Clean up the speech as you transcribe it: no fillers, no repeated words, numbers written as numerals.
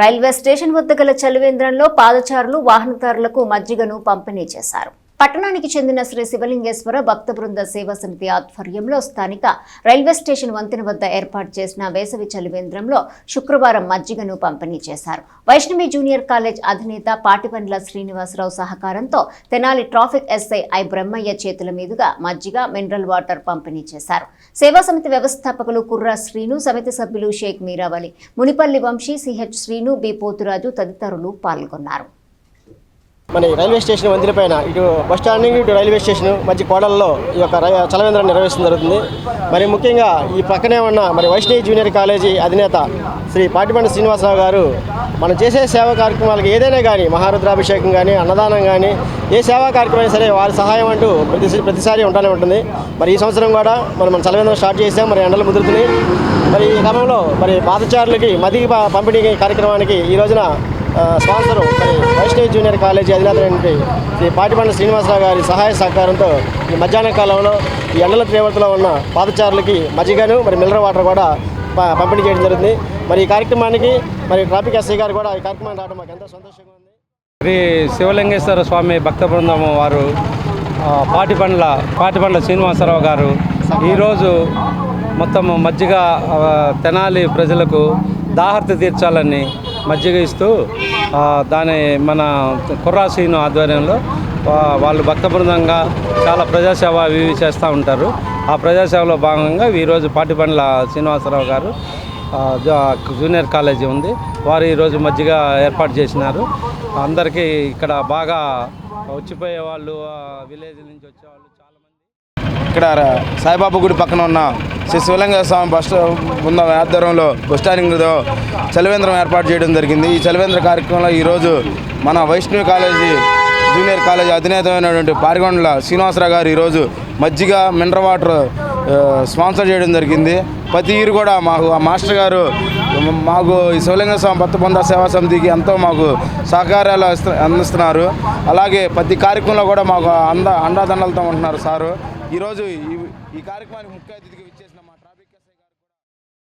Railway station వద్ద గల చలివేంద్రంలో పాదచారులు వాహనదారులకు మజ్జిగను పంపిణీ చేశారు. పట్టణానికి చెందిన శ్రీ శివలింగేశ్వర భక్త బృంద సేవా సమితి ఆధ్వర్యంలో స్థానిక రైల్వే స్టేషన్ వంతెన వద్ద ఏర్పాటు చేసిన వేసవి చలివేంద్రంలో శుక్రవారం మజ్జిగను పంపిణీ చేశారు. వైష్ణవి జూనియర్ కాలేజ్ అధినేత పాటిపండ్ల శ్రీనివాసరావు సహకారంతో Tenali traffic SI I Brahmaiah చేతుల మీదుగా మజ్జిగ, మినరల్ వాటర్ పంపిణీ చేశారు. సేవా సమితి వ్యవస్థాపకులు కుర్రా శ్రీను, సమితి సభ్యులు షేక్ మీరావలి, మునిపల్లి వంశీ, సిహెచ్ శ్రీను, బి పోతురాజు తదితరులు పాల్గొన్నారు. మన రైల్వే స్టేషన్ వంతెన పైన ఇటు బస్ స్టాండ్ ఇటు రైల్వే స్టేషన్ మధ్య కోడల్లో ఈ యొక్క చలవేంద్రాన్ని నిర్వహించడం జరుగుతుంది. మరి ముఖ్యంగా ఈ పక్కనే ఉన్న మరి వైష్ణవి జూనియర్ కాలేజీ అధినేత శ్రీ పాటిపండ్ల శ్రీనివాసరావు గారు మనం చేసే సేవా కార్యక్రమాలకు ఏదైనా కానీ మహారుద్రాభిషేకం కానీ అన్నదానం కానీ ఏ సేవా కార్యక్రమం సరే వారి సహాయం అంటూ ప్రతిసారి ఉంటూనే ఉంటుంది. మరి ఈ సంవత్సరం కూడా మన చలవేంద్రం స్టార్ట్ చేసాం. మరి ఎండలు ముదురుతున్నాయి. మరి ఈ క్రమంలో మరి పాదచారులకి మదికి పంపిణీ కార్యక్రమానికి ఈ రోజున స్పాన్సరు మరి వైష్ణవి జూనియర్ కాలేజీ అధినేత శ్రీ పాటిపండ్ల శ్రీనివాసరావు గారి సహాయ సహకారంతో ఈ మధ్యాహ్న కాలంలో ఈ ఎండల తీవ్రతలో ఉన్న పాదచారులకి మజ్జిగను మరి మినరల్ వాటర్ కూడా పంపిణీ చేయడం జరుగుతుంది. మరి ఈ కార్యక్రమానికి మరి ట్రాఫిక్ ఎస్ఐ గారు కూడా ఈ కార్యక్రమానికి రావడం మాకు ఎంతో సంతోషంగా ఉంది. శ్రీ శివలింగేశ్వర స్వామి భక్త బృందం వారు పాటిపండ్ల శ్రీనివాసరావు గారు ఈరోజు మొత్తం మజ్జిగ తెనాలి ప్రజలకు దాహర్తి తీర్చాలని మజ్జిగ ఇస్తూ దాని మన కుర్రా శ్రీను ఆధ్వర్యంలో వాళ్ళు భక్త బృందంగా చాలా ప్రజాసేవ అవి చేస్తూ ఉంటారు. ఆ ప్రజాసేవలో భాగంగా ఈరోజు పాటిపండ్ల శ్రీనివాసరావు గారు జూనియర్ కాలేజీ ఉంది, వారు ఈరోజు మజ్జిగ ఏర్పాటు చేసినారు. అందరికీ ఇక్కడ బాగా వచ్చిపోయే వాళ్ళు విలేజ్ నుంచి వచ్చేవాళ్ళు చాలామంది ఇక్కడ సాయిబాబా గుడి పక్కన ఉన్న శ్రీ శివలింగేశ్వర స్వామి బస్ బృందం ఆధ్వర్యంలో బస్ స్టాండింగ్లో చలివేంద్రం ఏర్పాటు చేయడం జరిగింది. ఈ చలివేంద్ర కార్యక్రమంలో ఈరోజు మన వైష్ణవి కాలేజీ జూనియర్ కాలేజీ అధినేతమైనటువంటి పాటిపండ్ల శ్రీనివాసరావు గారు ఈరోజు మజ్జిగ, మినరల్ వాటర్ స్పాన్సర్ చేయడం జరిగింది. ప్రతి ఇయర్ కూడా మాకు ఆ మాస్టర్ గారు మాకు ఈ శివలింగేశ్వర స్వామి భక్త బృంద సేవా సమితికి ఎంతో మాకు సహకారాలు అందిస్తున్నారు. అలాగే ప్రతి కార్యక్రమంలో కూడా మాకు అండదండలతో ఉంటున్నారు సారు. ఈరోజు ఈ కార్యక్రమానికి ముఖ్య అతిథిగా